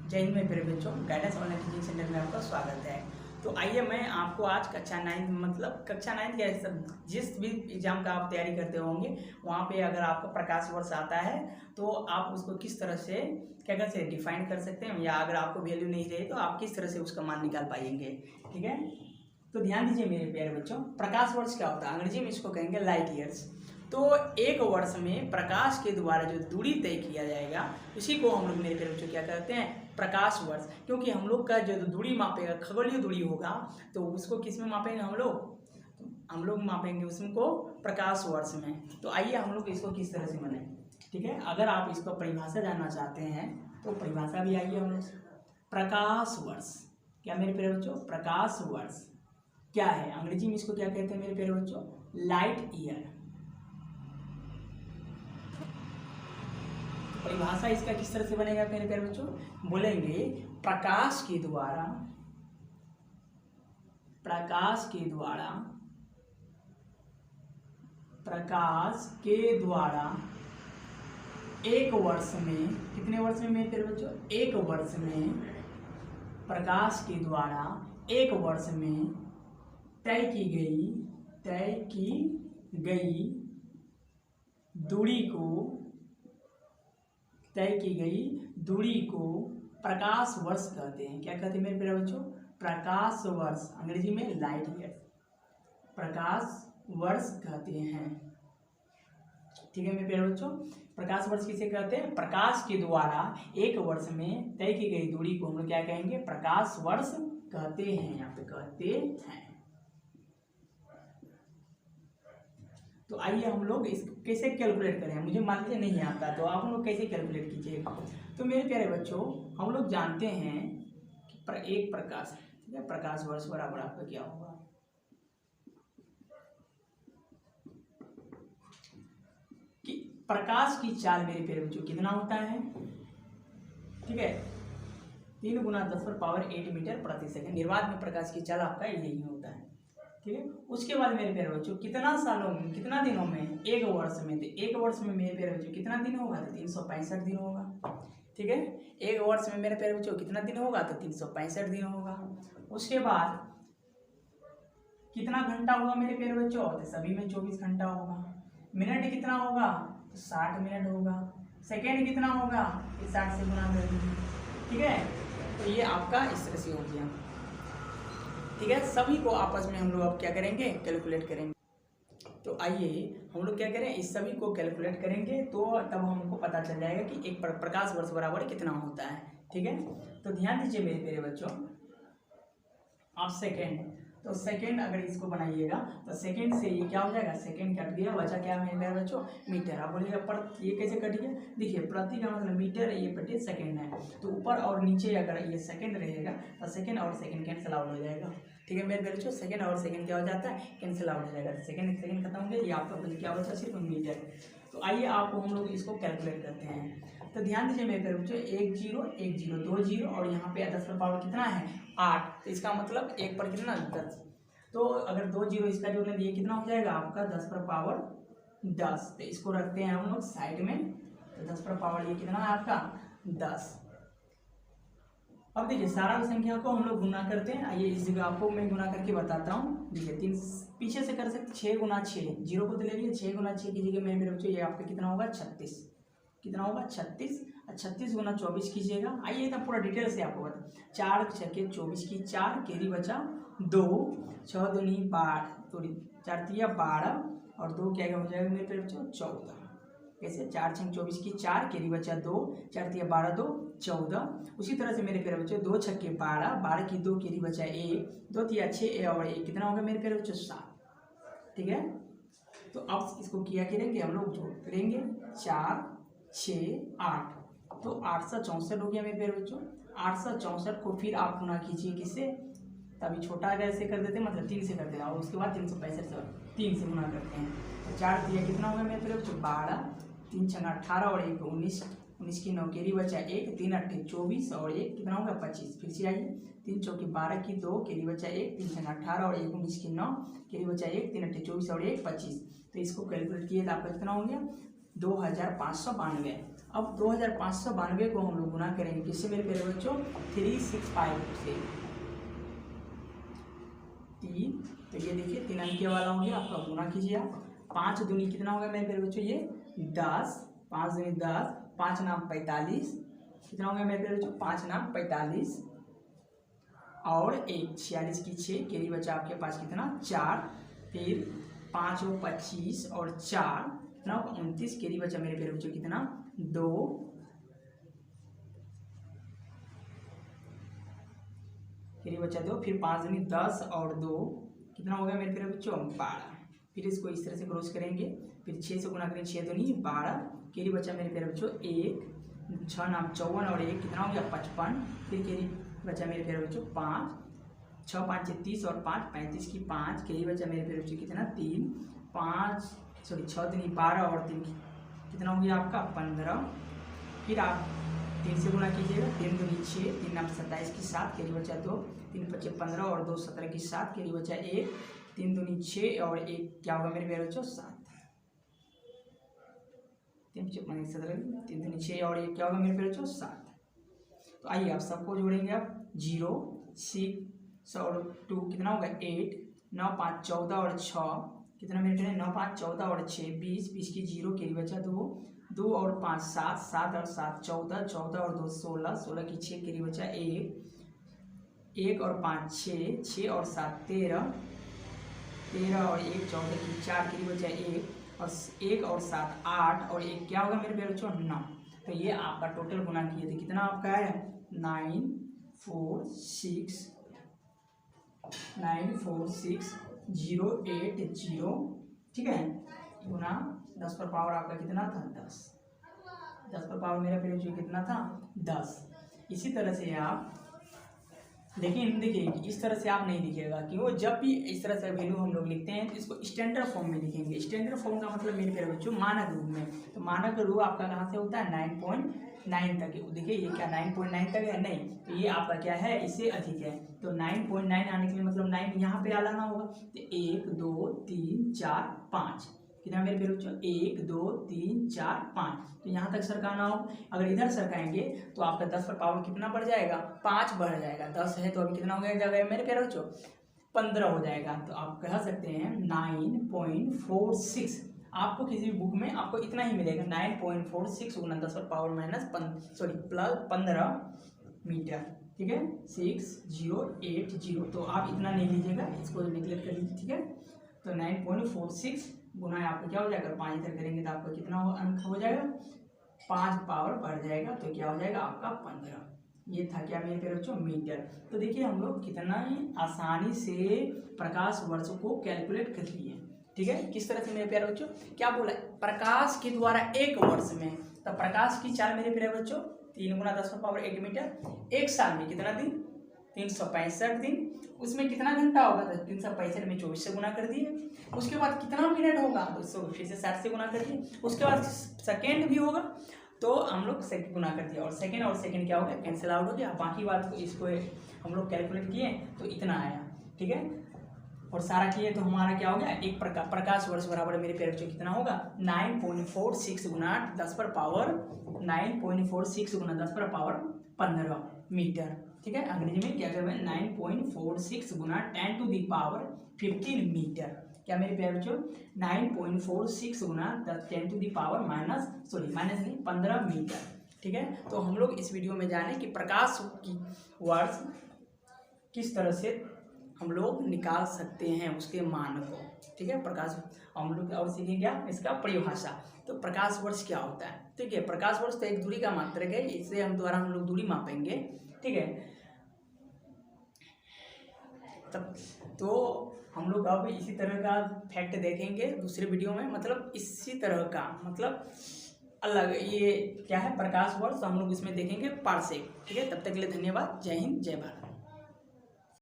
जय हिंद मेरे प्यारे बच्चों, गाइडेंस ऑनलाइन टीचिंग सेंटर में आपका स्वागत है। तो आइए मैं आपको आज कक्षा 9 मतलब कक्षा 9 के सब जिस भी एग्जाम का आप तैयारी करते होंगे वहाँ पे अगर आपका प्रकाश वर्ष आता है तो आप उसको किस तरह से क्या कर सकते डिफाइन कर सकते हैं, या अगर आपको वैल्यू नहीं रहे तो आप किस तरह से उसका मान निकाल पाएंगे। ठीक है, तो ध्यान दीजिए मेरे प्यारे बच्चों, प्रकाश वर्ष क्या होता है, अंग्रेजी में इसको कहेंगे लाइट ईयर्स। तो एक वर्ष में प्रकाश के द्वारा जो दूरी तय किया जाएगा उसी को हम लोग मेरे प्यारे बच्चों क्या कहते हैं, प्रकाश वर्ष। क्योंकि हम लोग का जो दूरी मापेगा खगोलीय दूरी होगा तो उसको किस में मापेंगे हम लोग मापेंगे उसको प्रकाश वर्ष में। तो आइए हम लोग इसको किस तरह से बनाएं। ठीक है, अगर आप इसको परिभाषा जानना चाहते हैं तो परिभाषा भी आइए हम लोग। प्रकाश वर्ष क्या मेरे प्यारे बच्चों, प्रकाश वर्ष क्या है, अंग्रेजी में इसको क्या कहते हैं मेरे प्यारे बच्चों, लाइट ईयर। परिभाषा इसका किस तरह से बनेगा मेरे प्यारे बच्चों, बोलेंगे प्रकाश के द्वारा एक वर्ष में, कितने वर्ष में मेरे प्यारे बच्चों, एक वर्ष में प्रकाश के द्वारा एक वर्ष में तय की गई दूरी को प्रकाश वर्ष कहते हैं। क्या कहते हैं मेरे प्यारे बच्चों, प्रकाश वर्ष, अंग्रेजी में लाइट ईयर, प्रकाश वर्ष कहते हैं। ठीक है मेरे प्यारे बच्चों, प्रकाश वर्ष किसे कहते हैं, प्रकाश के द्वारा एक वर्ष में तय की गई दूरी को हम लोग क्या कहेंगे, प्रकाश वर्ष कहते हैं, यहाँ पे कहते हैं। तो आइए हम लोग इसको कैसे कैलकुलेट करें, मुझे मान लीजिए नहीं आता तो आप लोग कैसे कैलकुलेट कीजिएगा। तो मेरे प्यारे बच्चों हम लोग जानते हैं कि एक प्रकाश, ठीक है, प्रकाश वर्ष बराबर आपका क्या होगा, कि प्रकाश की चाल मेरे प्यारे बच्चों कितना होता है, ठीक है, 3 × 10⁸ मीटर प्रति सेकंड। निर्वात में प्रकाश की चाल आपका यही होता है। ठीक है, उसके बाद मेरे प्यारे बच्चों कितना दिनों में, एक वर्ष में, तो एक वर्ष में मेरे प्यारे बच्चों कितना दिन होगा, तो 365 दिन होगा। ठीक है, एक वर्ष में मेरे प्यारे बच्चों कितना दिन होगा, तो 365 दिन होगा। उसके बाद कितना घंटा होगा मेरे प्यारे बच्चों, तो सभी में 24 घंटा होगा। मिनट कितना होगा, तो 60 मिनट होगा। सेकेंड कितना होगा, 60 से गुना कर दीजिए। ठीक है, तो ये आपका इस तरह से हो गया। ठीक है, सभी को आपस में हम लोग अब क्या करेंगे, कैलकुलेट करेंगे। तो आइए हम लोग क्या करें, इस सभी को कैलकुलेट करेंगे तो तब हमको पता चल जाएगा कि एक प्रकाश वर्ष बराबर कितना होता है। ठीक है, तो ध्यान दीजिए मेरे प्यारे बच्चों, आप सेकेंड, तो सेकेंड अगर इसको बनाइएगा तो सेकेंड से ये क्या हो जाएगा, सेकेंड कट गया, बचा क्या है मेरे बच्चों, मीटर। आप बोलिएगा पर ये कैसे कट गया, देखिए प्रति का मतलब मीटर, ये प्रति सेकेंड है, तो ऊपर और नीचे अगर ये सेकेंड रहेगा तो सेकेंड और सेकेंड कैंसिल आउट हो जाएगा। ठीक है मेरे बच्चों, सेकेंड और सेकेंड क्या हो जाता है, कैंसिल आउट हो जाएगा, सेकेंड खत्म हो गया, ये आपका क्या बचा, सिर्फ मीटर। तो आइए आपको हम लोग इसको कैलकुलेट करते हैं। तो ध्यान दीजिए मेरे प्यारे बच्चों, 1 0 1 0 2 0 और यहाँ पे 10 पर पावर कितना है, 8, तो इसका मतलब 1 पर कितना, 10। तो अगर 2 0 इसका जो ये कितना हो जाएगा आपका 10 पर पावर 10, तो इसको रखते हैं हम लोग साइड में, तो 10 पर पावर ये कितना है आपका 10। अब देखिए सारा संख्या को हम लोग गुना करते हैं। आइए इस जगह आपको मैं गुना करके बताता हूँ। देखिए 3 पीछे से कर सकते, 6 × 6, 0 को तो ले लीजिए, 6 × 6 की जगह मेरे बच्चों ये आपका कितना होगा, 36, कितना होगा 36, 36 × 24 कीजिएगा। आइए इतना पूरा डिटेल से आपको बता, 4 × 6 = 24 की 4 केरी बचा 2, 6 दूनी 12, तो 4 × 12 और 2 क्या हो जाएगा मेरे बच्चों 14। कैसे, 4 × 6 = 24 की 4 केरी बचा 2, 4 × 12 2 14। उसी तरह से मेरे प्यारे बच्चों 2 × 6 = 12, 12 की 2 केरी बचा 1, 2 × 6 और 1 कितना होगा मेरे प्यारे बच्चों 7। ठीक है, तो अब इसको किया करेंगे हम लोग, जोड़ करेंगे 4 6 8, तो 864 हो गया मेरे प्यारे बच्चों। 864 को फिर आप गुना कीजिए किससे, तभी छोटा अगर ऐसे कर देते मतलब 3 से कर देना, और उसके बाद 365 से 3 से गुना करते हैं। तो 4 दिया कितना होगा मेरे प्यारे बच्चों 12, 3 × 6 = 18 और 1 19, 19 की 9 केरी बचा 1, 3 × 8 = 24 और 1 कितना होगा 25। फिर से आइए, 3 × 4 = 12 की 2 केरी बचा 1, 3 × 6 = 18 और 1 19 की 9 केरी बचा 1, 3 × 8 = 24 और 1 25। तो इसको कैलकुलेट किए तो आपका कितना हो गया 2592। अब 2592 को हम लोग गुना करेंगे किससे मेरे प्यारे बच्चों, 365 से। 3, तो ये देखिए 3 अंक वाला हो गया आपका, गुना कीजिए आप। 5 दूनी कितना होगा मेरे प्यारे बच्चों, ये 10, 5 दूनी 10, 5 नाम 45, कितना होगा मेरे प्यारे बच्चों, 5 नाम 45 और 1 46 की 6, कैरी बचा आपके पास कितना 4, फिर 5 और 25 और 4 कितना 29, कैरी बचा मेरे प्यारे बच्चों कितना 2, कैरी बचा 2, फिर 5 दूनी 10 और 2 कितना हो गया मेरे प्यारे बच्चों 12। फिर इसको इस तरह से क्रॉस करेंगे, फिर 6 से गुना करेंगे, 6 दूनी 12, कैरी बचा मेरे प्यारे बच्चों 1, 6 नाम 54 और 1 कितना हो गया 55, फिर कैरी बचा मेरे प्यारे बच्चों 5, 6 5 30 और 5 35 की 5, कैरी बचा मेरे प्यारे बच्चों कितना 3, 6 दूनी 12 और 3 कितना हो गया आपका 15। फिर आप 3 से गुना कीजिएगा, 3 दूनी 6, 3 नाम 27 की 7, कैरी बचा 2, 3 5 15 और 2 17 की 7, कैरी बचा 1, 3 दूनी 6 और 1 क्या होगा मेरे प्यारे बच्चों 7, 3 दूनी 6 और 1 क्या होगा मेरे प्यारे बच्चों 7। तो आइए आप सबको जोड़ेंगे, आप 0 6 और 2 कितना होगा 8, 9 5 14 और 6 कितना मेरे प्यारे 9 5 14 और 6 20, 20 की 0, कैरी बचा 2, 2 और 5 7, 7 और 7 14, 14 और 2 16, 16 की 6, कैरी बचा 1, 1 और 5 6, 6 और 7 13, 13 और 1 14 की 4, कैरी बचा 1 और 1 और 7 8 और 1 क्या होगा मेरे प्यारे बच्चों 9। तो ये आपका टोटल गुना किए थे कितना आपका है 9 4 6 0 8 0, ठीक है, गुना 10 पर पावर आपका कितना था 10, 10 पर पावर मेरा प्यारे बच्चों कितना था 10। इसी तरह से आप देखिए इस तरह से आप नहीं लिखिएगा, क्यों, जब भी इस तरह से वैल्यू हम लोग लिखते हैं तो इसको स्टैंडर्ड फॉर्म में लिखेंगे। स्टैंडर्ड फॉर्म का मतलब मेरे प्यारे बच्चों मानक रूप में, तो मानक रूप आपका कहाँ से होता है 9.9 तक। देखिए ये क्या 9.9 तक है, नहीं, तो ये आपका क्या है इससे अधिक है। तो 9.9 आने के लिए मतलब 9 यहाँ पे आना होगा, तो 1 2 3 4 5 कितना मेरे प्यारे बच्चों 1 2 3 4 5, तो यहाँ तक सरकाना हो। अगर इधर सरकाएंगे तो आपका 10 पर पावर कितना बढ़ जाएगा 5 बढ़ जाएगा, 10 है तो अभी कितना हो जाएगा मेरे प्यारे बच्चों 15 हो जाएगा। तो आप कह सकते हैं 9.46, आपको किसी भी बुक में आपको इतना ही मिलेगा 9.46 गुना 10 पर पावर माइनस प्लस 15 मीटर, ठीक है 6080। तो आप इतना नहीं लीजिएगा, इसको निकलेक्ट कर लीजिए, ठीक है। तो 9.46 गुना आपका क्या हो जाएगा 5 इधर करेंगे तो आपका कितना अंक हो जाएगा 5 पावर बढ़ जाएगा, तो क्या हो जाएगा आपका 15। ये था क्या मेरे प्यारे बच्चों मीटर। तो देखिए हम लोग कितना ही आसानी से प्रकाश वर्ष को कैलकुलेट कर लिए, ठीक है। किस तरह से मेरे प्यारे बच्चों, क्या बोला प्रकाश के द्वारा 1 वर्ष में, तो प्रकाश की चाल मेरे प्यारे बच्चों 3 गुना 10 पावर 8 मीटर। 1 साल में कितना दिन 365 दिन, उसमें कितना घंटा होगा तो 365 में 24 से गुना कर दिए। उसके बाद कितना मिनट होगा तो उसको फिर से 60 से गुना कर दिए। उसके बाद सेकेंड भी होगा तो हम लोग सेकेंड गुना कर दिया, और सेकेंड क्या हो गया कैंसिल आउट हो गया। बाकी बात को इसको हम लोग कैलकुलेट किए तो इतना आया, ठीक है, और सारा किए तो हमारा क्या हो गया एक प्रकाश वर्ष बराबर मेरे प्यारे बच्चों कितना होगा 9.46 गुना 10 पर पावर 9.46 गुना 10 पर पावर 15 मीटर, ठीक है। अंग्रेजी में क्या करना है 9.46 गुना 10 टू दी पावर 15 मीटर, क्या मेरे प्यारे बच्चों 9.46 गुना 10 टू दी पावर माइनस नहीं 15 मीटर, ठीक है। तो हम लोग इस वीडियो में जाने कि प्रकाश की वर्ष किस तरह से हम लोग निकाल सकते हैं उसके मान को, ठीक है। प्रकाश हम लोग और सीखेंगे क्या इसका परिभाषा। तो प्रकाश वर्ष क्या होता है, ठीक है। प्रकाश वर्ष तो एक दूरी का मात्रक है, इससे हम द्वारा हम लोग दूरी मापेंगे, ठीक है। तब तो हम लोग अब इसी तरह का फैक्ट देखेंगे दूसरे वीडियो में, मतलब इसी तरह का मतलब अलग ये क्या है प्रकाश वर्ष हम लोग इसमें देखेंगे पार्सेक, ठीक है। तब तक के लिए धन्यवाद, जय हिंद जय भारत।